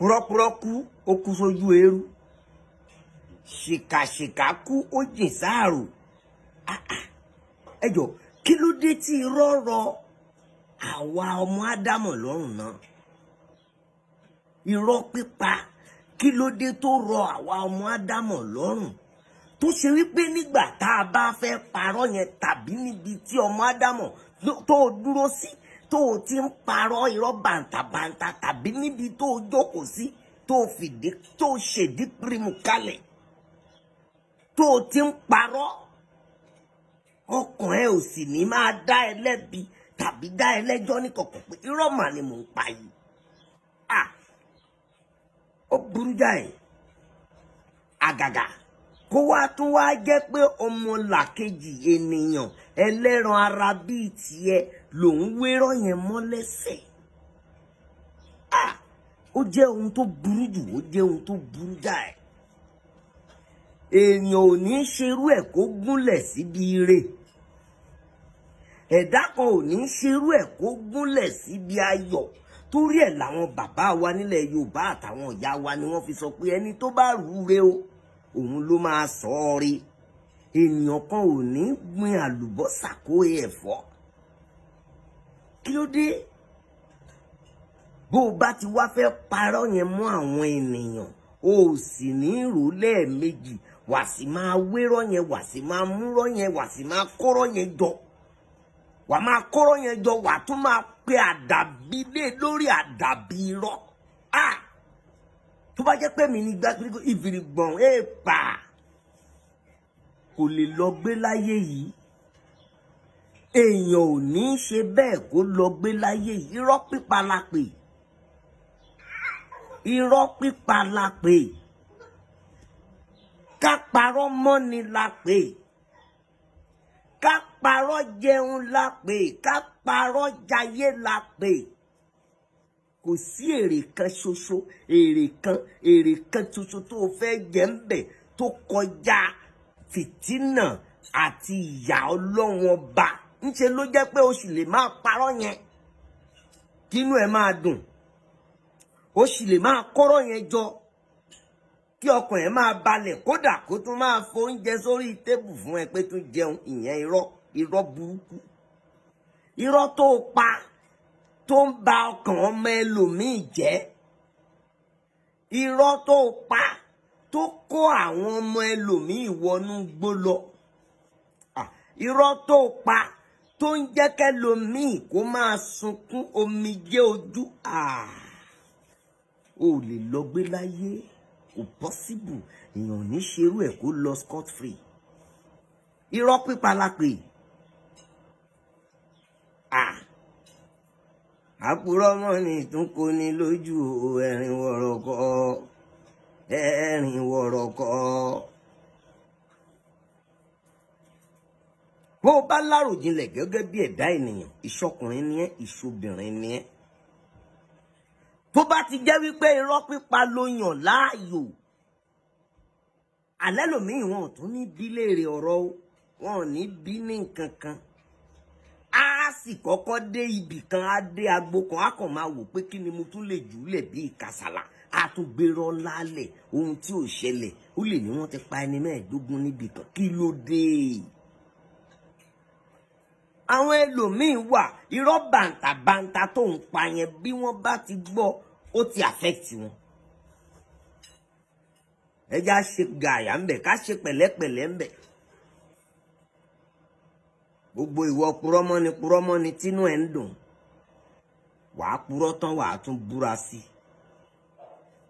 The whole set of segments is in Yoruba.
purọ́purọ́ kú ó kú sójú eérú ṣìkàṣìkà kú ó jìn sáàrò ẹ jọ̀ọ́ kí ló dé tí irọ́ rọ àwa ọmọ ádámọ̀ lọ́rùn náà irọ́ pípa kí ló dé tó rọ àwa ọmọ ádámọ̀ lọ́rùn tó ṣe wípé nígbà tá a bá fẹ́ parọ́ yẹn tàbí níbi tí ọmọ ádámọ̀ tó dúró sí tó ti ń parọ́ irọ́ bàǹtàbàǹtà tàbí níbi tó jókòó sí tó fìdí tó ṣèdí pírímù kalẹ̀ tó ti ń parọ́ ọkàn ẹ ò sì ní máa dá ẹ lẹ́bi tàbí dá ẹ lẹ́jọ́ ní kọ̀kọ̀ pé irọ́ mà ni mò ń pa yìí ó burú jáì àgàgà kó wá tún wá jẹ́ pé ọmọlàkejì ènìyàn ẹlẹ́ran ara bíi tiẹ̀ lòun wérọ́ yẹn mọ́ lẹ́sẹ̀ ó jẹ́ ohun tó burú jù ó jẹ́ ohun tó burú jáì èèyàn ò ní ṣerú ẹ̀ kó gúnlẹ̀ síbi ire ẹ̀dá kan ò ní ṣerú ẹ̀ kó gúnlẹ̀ síbi ayọ̀ torí ẹ̀ làwọn bàbá wa nílẹ̀ Yorùbá àtàwọn ìyá wa ni wọ́n fi sọ pé ẹni tó bá rúre o òun ló máa sọ ọ́ rí ènìyàn kan ò ní gbin àlùbọ́sà kó ẹ̀fọ́ kí ló dé bó o bá ti wá fẹ́ parọ́ yẹn mọ́ àwọn ènìyàn o sì ní rò lẹ́ẹ̀mejì wà sì máa wérọ́ yẹn wà sì máa múrọ́ yẹn wà sì máa kọ́rọ́ yẹn jọ wà máa kọ́rọ́ yẹn jọ wà tún máa pe àdàbí lé lórí àdàbí irọ́ tó bá jẹ́ pé mi ní gbàgbé ìfìrìgbọ̀n èèpà kò lè lọ gbé láyé yìí èèyàn ò ní í ṣe bẹ́ẹ̀ kó lọ gbé láyé yìí irọ́ pípa la pè irọ́ pípa la pè ká parọ́ mọ́ni la pè ká parọ́ jẹun la pè ká parọ́ jayé la pè kò sí èrè kan ṣoṣo èrè kan ṣoṣo tó o fẹ́ jẹ ń bẹ̀ tó kọjá fìtínà àti ìyà Ọlọ́run ọba ńṣe ló jẹ́ pé o sì lè máa parọ́ yẹn kínú ẹ̀ máa dùn o sì lè máa kọ́rọ́ yẹn jọ kí ọkàn ẹ̀ máa balẹ̀ kódà kó tún máa fo oúnjẹ sórí tébù fún ẹ pé tún jẹun ìyẹn irọ́ burúkú irọ́ tó o pa tó ń ba ọkàn ọmọ ẹlòmíì jẹ́ irọ́ tó o pa tó kó àwọn ọmọ ẹlòmíì wọnú gbó lọ irọ́ tó o pa tó ń jẹ́ kẹ́lòmíì kó máa sunkún omijé ojú o lè lọ gbé láyé kò possible èèyàn ò ní ṣerú ẹ̀ kó lọ scot free irọ́ pípa la pè àpúrọ́ mọ́ ni tún kó ní lójú ẹ̀rín wọ̀rọ̀kọ́ bó o bá láròjinlẹ̀ gẹ́gẹ́ bí ẹ̀dá ènìyàn ìṣọkùnrin ni ẹ́ ìṣobìnrin ni ẹ́ tó bá ti jẹ́ wípé irọ́ pípa ló yàn láàyò alẹ́ lòmíì wọn ò tún ní bí léèrè ọ̀rọ̀ wọn ò ní bí ní nǹkan kan á sì kọ́kọ́ dé ibì kan á dé agbo kan á kàn máa wò pé kí ni mo tún lè jùlẹ̀ bí ìkàsàlà á tún gbérọ́ lálẹ̀ ohun tí ò ṣẹlẹ̀ ó lè ní wọ́n ti pa ẹni mẹ́ẹ̀ẹ́dógún níbì kan kí ló dé àwọn ẹlòmíín wà irọ́ bàǹtàbàǹtà tó ń pa yẹn bí wọ́n bá ti gbọ́ ó ti affect wọn ẹja ṣe gàyà ńbẹ ká ṣe pẹ̀lẹ́pẹ̀lẹ́ ńbẹ gbogbo ìwọ purọ́mọ́ni tínú ẹ̀ ń dùn wàá purọ́ tán wàá tún búra sí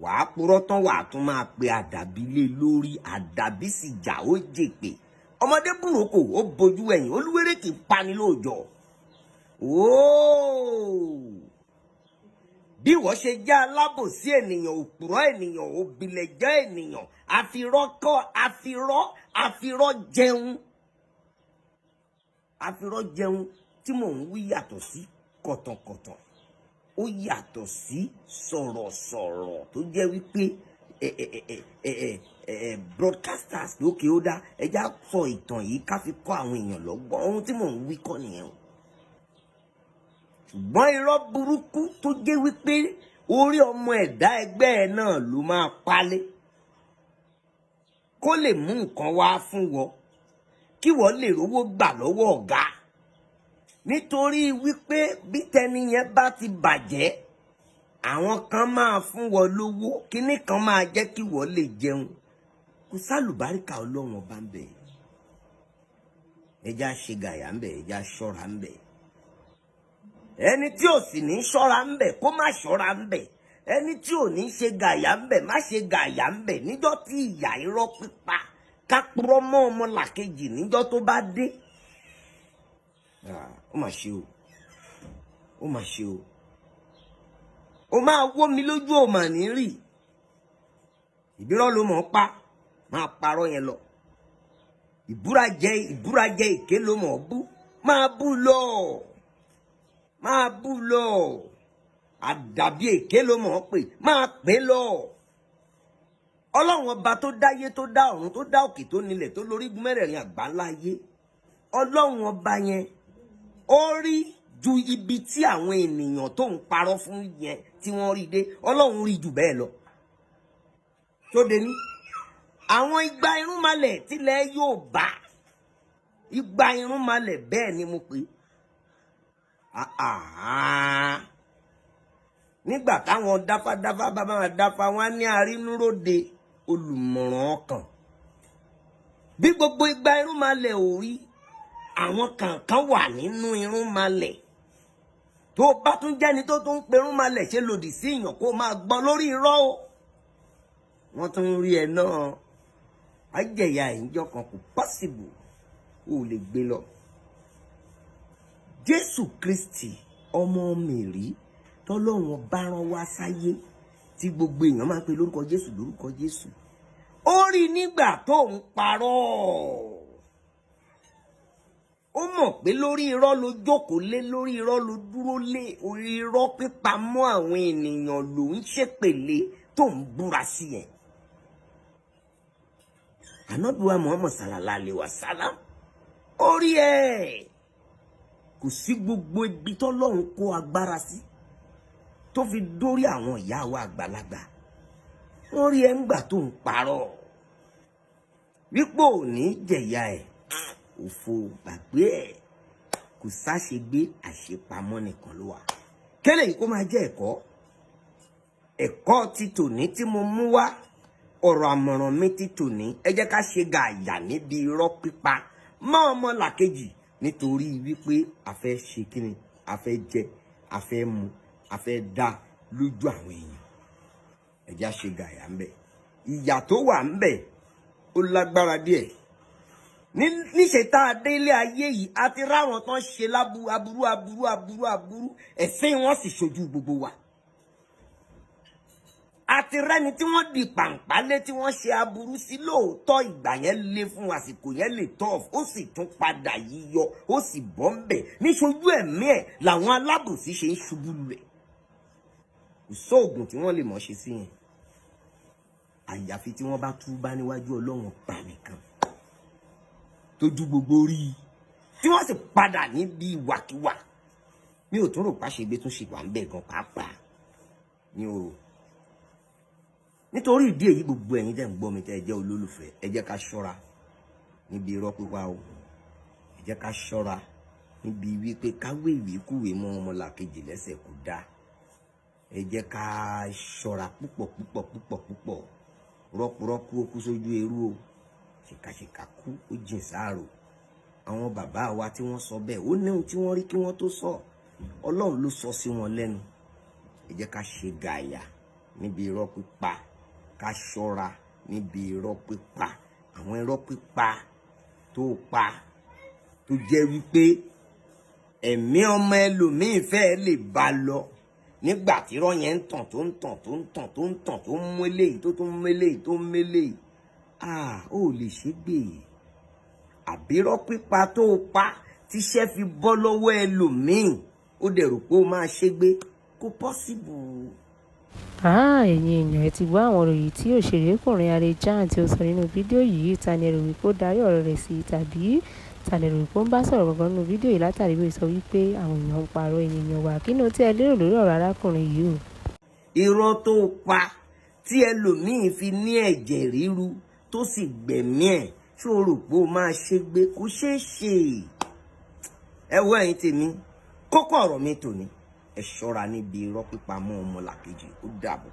wàá purọ́ tán wàá tún máa pe àdàbí lé lórí àdàbí sì jà ó jèpè ọmọdé burúkú ó bojú ẹ̀yìn olúwérè kì í pani lóòjọ́ bí wọ́n ṣe jẹ́ alábòsí ènìyàn òpùrọ́ ènìyàn òbílẹ̀jẹ́ ènìyàn àfirọ́ jẹun tí mò ń wí yàtọ̀ sí kọ̀tọ̀kọ̀tọ̀ ó yàtọ̀ sí sọ̀rọ̀sọ̀rọ̀ tó jẹ́ wípé broadcasters lókè ó dá ẹjá sọ ìtàn yìí ká fi kọ́ àwọn èèyàn lọ́gbọ́n ohun tí mò ń wí kọ́ nìyẹn o ṣùgbọ́n irọ́ burúkú tó jẹ́ wípé orí ọmọ ẹ̀dá ẹgbẹ́ ẹ náà ló máa palẹ̀ kó lè mú nǹkan wá fún wọn kí wọ́n lè rówó gbà lọ́wọ́ ọ̀gá nítorí wípé bí tẹni yẹn bá ti bàjẹ́ àwọn kan máa fún wọn lówó kíní kan máa jẹ́ kí wọ́n lè jẹun kò sálùbáríkà Ọlọ́run ọba ń bẹ ẹja ṣe gàyà ń bẹ ẹja ṣọ́ra ń bẹ ẹni tí ò sì ní ṣọ́ra ń bẹ kó má ṣọ́ra ń bẹ ẹni tí ò ní ṣe gàyà ń bẹ má ṣe gàyà ń bẹ níjọ́ tí ìyà irọ́ pípa kápúrọ́ mọ́ ọmọ làkejì níjọ́ tó bá dé ó mà ṣe o ó mà ṣe o ó máa wó mi lójú ò mà ní rí ìbírọ́ ló mọ̀ ọ́ pa máa parọ́ yẹn lọ ìbúrajẹ èké ló mọ̀ ọ́ bú máa bú lọ àdàbí èké ló mọ̀ ọ́ pé máa pè lọ ọlọ́run ọba tó dáyé tó dá ọ̀run tó dá òkè tó nílẹ̀ tó lórígun mẹ́rẹ̀ẹ̀rin àgbáńlá ayé ọlọ́run ọba yẹn ó rí ju ibi tí àwọn ènìyàn tó ń parọ́ fún yẹn tí wọ́n rí dé ọlọ́run rí jù bẹ́ẹ̀ lọ tó dé ní àwọn igba irúnmalẹ̀ tilẹ̀ Yorùbá igba irúnmalẹ̀ bẹ́ẹ̀ ni mo pè nígbà táwọn dáfádáfá bá máa dáfá wọn ní arínúróde olùmọ̀ràn ọkàn bí gbogbo igba irúnmalẹ̀ ò rí àwọn kankan wà nínú irúnmalẹ̀ tó bá tún jẹ́ni tó tún ń pe irúnmalẹ̀ ṣe lòdì sí èèyàn kó máa gbọ́ lórí irọ́ o wọ́n tún rí ẹ náà ajẹ̀yà ìjọ kan kò pọ́sìbù ó lè gbé lọ Jésù Kristi ọmọ Mèrí tọ́lọ́run bá rán wá sáyé tí gbogbo èèyàn máa ń pe lórúkọ Jésù ó rí nígbà tó ń parọ́ ó mọ̀ pé lórí irọ́ ló jókòó lé lórí irọ́ ló dúró lé orí irọ́ pípa mọ́ àwọn ènìyàn ló ń ṣépèlé tó ń búra sí ẹ̀ Ànábì Muhammad sallallahu alaihi wasallam orí ẹ̀ kò sí gbogbo ibi tọ́lọ́run kó agbára sí tó fi dórí àwọn ìyá wa àgbàlagbà wọ́n rí ẹ ńgbà tó ń parọ́ wípé ò ní jẹ̀yà ẹ̀ òfò gbàgbé ẹ̀ kò sáṣegbé àṣepamọ́ nìkan ló wà kẹ́lẹ̀ yìí kó máa jẹ́ ẹ̀kọ́ ti tòní tí mo mú wá ọ̀rọ̀ àmọ̀ràn mi ti tòní ẹ jẹ́ ká ṣe gààyà níbi irọ́ pípa mọ́ ọmọ làkejì nítorí wípé a fẹ́ ṣe kíni a fẹ́ jẹ a fẹ́ mu a fẹ́ dá lójú àwọn èèyàn ẹ jẹ́ ṣe gààyà ń bẹ ìyà tó wà ń bẹ ó lágbára díẹ̀ níṣe tá a dé ilé ayé yìí a ti ráwọn tán ṣe aburú ẹ̀sìn wọn sì ṣojú gbogbo wa àti rẹ́ni tí wọ́n di pàǹpálé tí wọ́n ṣe aburú sí lóòótọ́ ìgbà yẹn lé fún àsìkò yẹn lè tọ́ ó sì tún padà yíyọ ó sì bọ́ ń bẹ̀ níṣojú ẹ̀mí ẹ̀ làwọn alábòsí ṣe ń ṣubú lulẹ̀ kò sóògùn tí wọ́n lè mọ̀ ṣe sí yẹn àyàfi tí wọ́n bá túbá níwájú Ọlọ́run pa nìkan tójú gbogbo rí i tí wọ́n sì padà níbi ìwàkiwà mi ò tún rò pàṣẹgbé tún ṣe wà ń bẹ̀ gan pàápàá ní o nítorí ìdí èyí gbogbo ẹ̀yin tẹ́ ń gbọ́ mi tẹ́ ẹ jẹ́ olólùfẹ́ ẹ jẹ́ ká ṣọ́ra níbi irọ́ pípa o ẹ jẹ́ ká ṣọ́ra níbi wípé káwé ìwékúwé mọ́ ọmọlàkejì lẹ́sẹ̀ kò dáa ẹ jẹ́ ká ṣọ́ra púpọ̀ rọ́pùrọ́pù ó kú sójú eérú o ṣìkàṣìkà kú ó jìn sáàrò àwọn bàbá wa tí wọ́n sọ bẹ́ẹ̀ ó ní ohun tí wọ́n rí kí wọ́n tó sọ Ọlọ́run ló sọ sí wọn lẹ́nu ẹ jẹ́ ká ṣe gààyà níbi irọ́ pípa ká ṣọ́ra níbi irọ́ pípa àwọn irọ́ pípa tó pa tó jẹ́ wípé ẹ̀mí ọmọ ẹlòmíín fẹ́ lè bá lọ nígbà tí irọ́ yẹn ń tàn tó ń mú eléyìí tó ń mú eléyìí tó ń mú eléyìí ó lè ṣègbè àbírọ́ pípa tó pa tíṣẹ́ fi bọ́ lọ́wọ́ ẹlòmíín ó dẹ̀ rò pé ó máa ṣègbè kò pọ́síbù. ẹ̀yin èèyàn ẹ ti gbọ́ àwọn ọ̀rọ̀ yìí tí òṣèrékùnrin HAREJAN tí ó sọ nínú fídíò yìí ta ni ẹ̀rù wípé ó darí ọ̀rọ̀ rẹ̀ sí tàbí ta ni ẹ̀rù wípé ó ń bá sọ̀rọ̀ gangan nínú fídíò yìí látàrí bí ó sọ wípé àwọn èèyàn ń parọ́ ènìyàn wà kí ni ó tí ẹ lérò lórí ọ̀rọ̀ arákùnrin yìí o. irọ́ tó pa tí ẹlòmíì fi ní ẹ̀jẹ̀ ríru tó sì gbẹ̀mí ẹ̀ ṣó rò pé ó máa ṣègbé kó ṣeé ṣe. ẹ wo ẹ̀yin tèmi kókó ọ̀rọ̀ mi tòní ẹ ṣọ́ra níbi irọ́ pípa mọ́ ọmọlàkejì ó dàbọ̀.